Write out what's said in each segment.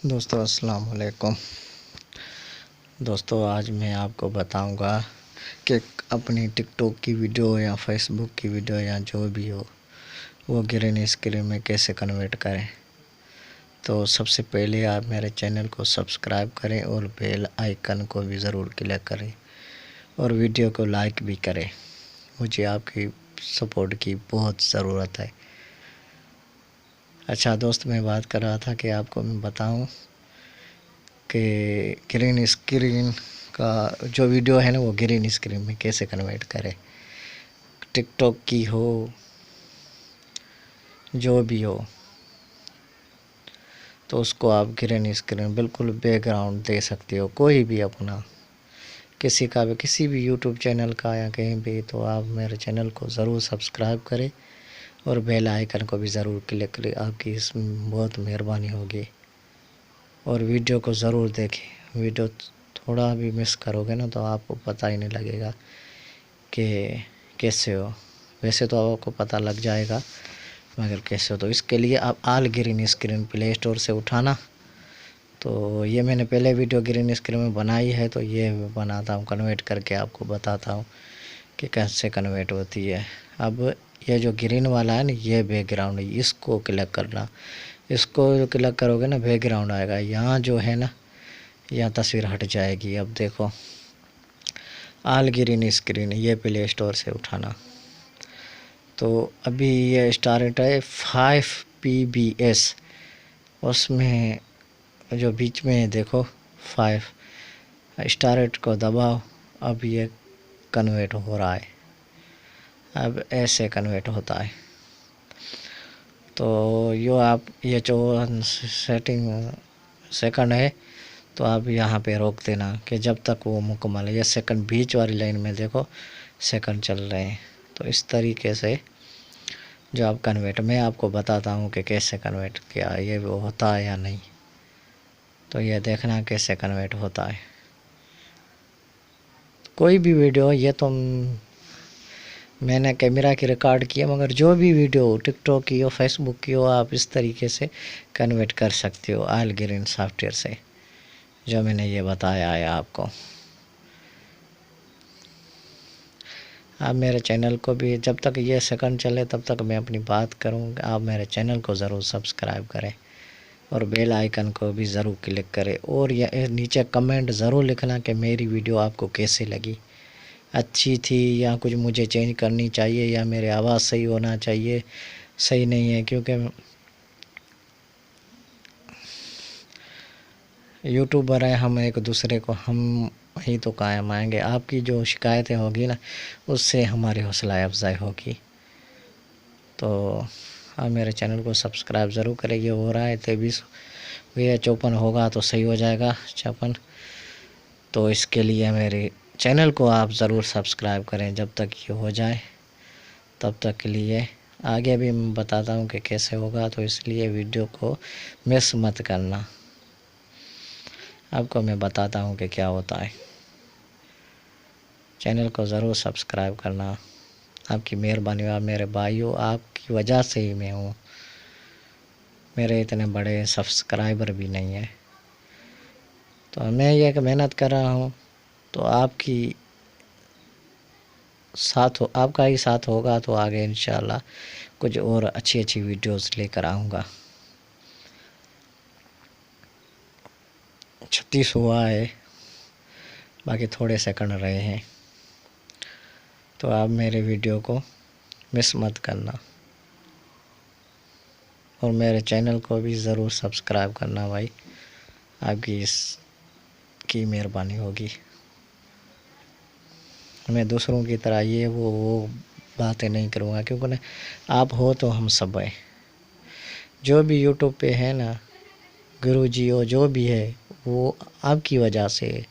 दोस्तों अस्सलाम वालेकुम। दोस्तों आज मैं आपको बताऊंगा कि अपनी टिकटॉक की वीडियो या फेसबुक की वीडियो या जो भी हो वो ग्रीन स्क्रीन में कैसे कन्वर्ट करें। तो सबसे पहले आप मेरे चैनल को सब्सक्राइब करें और बेल आइकन को भी ज़रूर क्लिक करें और वीडियो को लाइक भी करें। मुझे आपकी सपोर्ट की बहुत ज़रूरत है। अच्छा दोस्त, मैं बात कर रहा था कि आपको मैं बताऊं कि ग्रीन स्क्रीन का जो वीडियो है ना वो ग्रीन स्क्रीन में कैसे कन्वर्ट करें। टिकटॉक की हो जो भी हो तो उसको आप ग्रीन स्क्रीन बिल्कुल बैकग्राउंड दे सकते हो, कोई भी अपना किसी का भी, किसी भी यूट्यूब चैनल का या कहीं भी। तो आप मेरे चैनल को ज़रूर सब्सक्राइब करें और बेल आइकन को भी ज़रूर क्लिक करें। आपकी इसमें बहुत मेहरबानी होगी और वीडियो को ज़रूर देखें। वीडियो थोड़ा भी मिस करोगे ना तो आपको पता ही नहीं लगेगा कि कैसे हो। वैसे तो आपको पता लग जाएगा मगर कैसे हो। तो इसके लिए आप आल ग्रीन स्क्रीन प्ले स्टोर से उठाना। तो ये मैंने पहले वीडियो ग्रीन स्क्रीन में बनाई है, तो ये बनाता हूँ, कन्वर्ट करके आपको बताता हूँ कि कैसे कन्वर्ट होती है। अब ये जो ग्रीन वाला है ना, ये बैकग्राउंड है, इसको क्लिक करना। इसको जो क्लिक करोगे ना बैकग्राउंड आएगा। यहाँ जो है ना यहाँ तस्वीर हट जाएगी। अब देखो आल ग्रीन स्क्रीन, ये प्ले स्टोर से उठाना। तो अभी ये स्टार्ट है 5 PBS, उसमें जो बीच में देखो 5 स्टार्ट को दबाओ। अब ये कन्वर्ट हो रहा है। अब ऐसे कन्वर्ट होता है। तो यो आप ये जो सेटिंग सेकंड है तो आप यहाँ पे रोक देना कि जब तक वो मुकम्मल है। ये सेकंड बीच वाली लाइन में देखो सेकंड चल रहे हैं। तो इस तरीके से जो आप कन्वर्ट, मैं आपको बताता हूँ कि कैसे कन्वर्ट किया ये वो होता है या नहीं। तो ये देखना कैसे कन्वर्ट होता है। कोई भी वीडियो, ये तो मैंने कैमरा की रिकॉर्ड किया, मगर जो भी वीडियो हो टिकटॉक की हो फेसबुक की हो, आप इस तरीके से कन्वर्ट कर सकते हो आल ग्रीन सॉफ्टवेयर से, जो मैंने ये बताया है आपको। आप मेरे चैनल को भी, जब तक ये सेकंड चले तब तक मैं अपनी बात करूँ, आप मेरे चैनल को ज़रूर सब्सक्राइब करें और बेल आइकन को भी ज़रूर क्लिक करें। और ये नीचे कमेंट ज़रूर लिखना कि मेरी वीडियो आपको कैसी लगी, अच्छी थी या कुछ मुझे चेंज करनी चाहिए या मेरी आवाज़ सही होना चाहिए, सही नहीं है। क्योंकि यूट्यूबर है, हम एक दूसरे को हम ही तो कायम आएंगे। आपकी जो शिकायतें होगी ना उससे हमारी हौसला अफजाई होगी। तो आप मेरे चैनल को सब्सक्राइब ज़रूर करें। ये हो रहा है 23 या 54 होगा तो सही हो जाएगा 56। तो इसके लिए मेरे चैनल को आप ज़रूर सब्सक्राइब करें। जब तक ये हो जाए तब तक के लिए आगे भी मैं बताता हूँ कि कैसे होगा। तो इसलिए वीडियो को मिस मत करना। आपको मैं बताता हूँ कि क्या होता है। चैनल को ज़रूर सब्सक्राइब करना। आपकी मेहरबानी। आप मेरे भाइयों, आपकी वजह से ही मैं हूँ। मेरे इतने बड़े सब्सक्राइबर भी नहीं है। तो मैं ये मेहनत कर रहा हूँ, तो आपकी साथ हो, आपका ही साथ होगा तो आगे इंशाल्लाह कुछ और अच्छी अच्छी वीडियोस लेकर आऊँगा। 36 हुआ है, बाकी थोड़े सेकंड रहे हैं। तो आप मेरे वीडियो को मिस मत करना और मेरे चैनल को भी ज़रूर सब्सक्राइब करना भाई। आपकी इसकी मेहरबानी होगी। मैं दूसरों की तरह ये वो बातें नहीं करूँगा, क्योंकि ना आप हो तो हम सब हैं। जो भी यूट्यूब पे है ना, गुरुजी हो जो भी है, वो आपकी वजह से।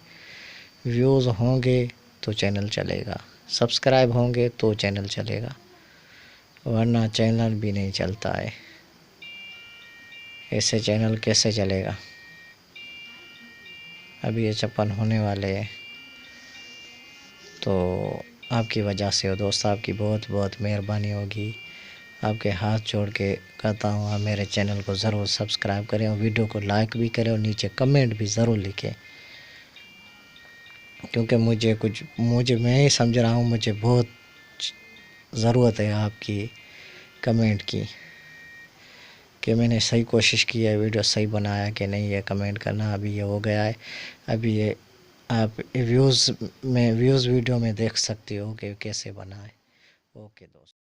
व्यूज़ होंगे तो चैनल चलेगा, सब्सक्राइब होंगे तो चैनल चलेगा, वरना चैनल भी नहीं चलता है। ऐसे चैनल कैसे चलेगा। अभी ये 56 होने वाले हैं। तो आपकी वजह से हो दोस्त, आपकी बहुत बहुत मेहरबानी होगी। आपके हाथ जोड़ के कहता हूँ आप मेरे चैनल को ज़रूर सब्सक्राइब करें और वीडियो को लाइक भी करें और नीचे कमेंट भी ज़रूर लिखें, क्योंकि मैं ही समझ रहा हूँ मुझे बहुत ज़रूरत है आपकी कमेंट की, कि मैंने सही कोशिश की है, वीडियो सही बनाया कि नहीं, ये कमेंट करना। अभी ये हो गया है, अभी ये आप व्यूज़ वीडियो में देख सकते हो कि कैसे बना है। ओके दोस्तों।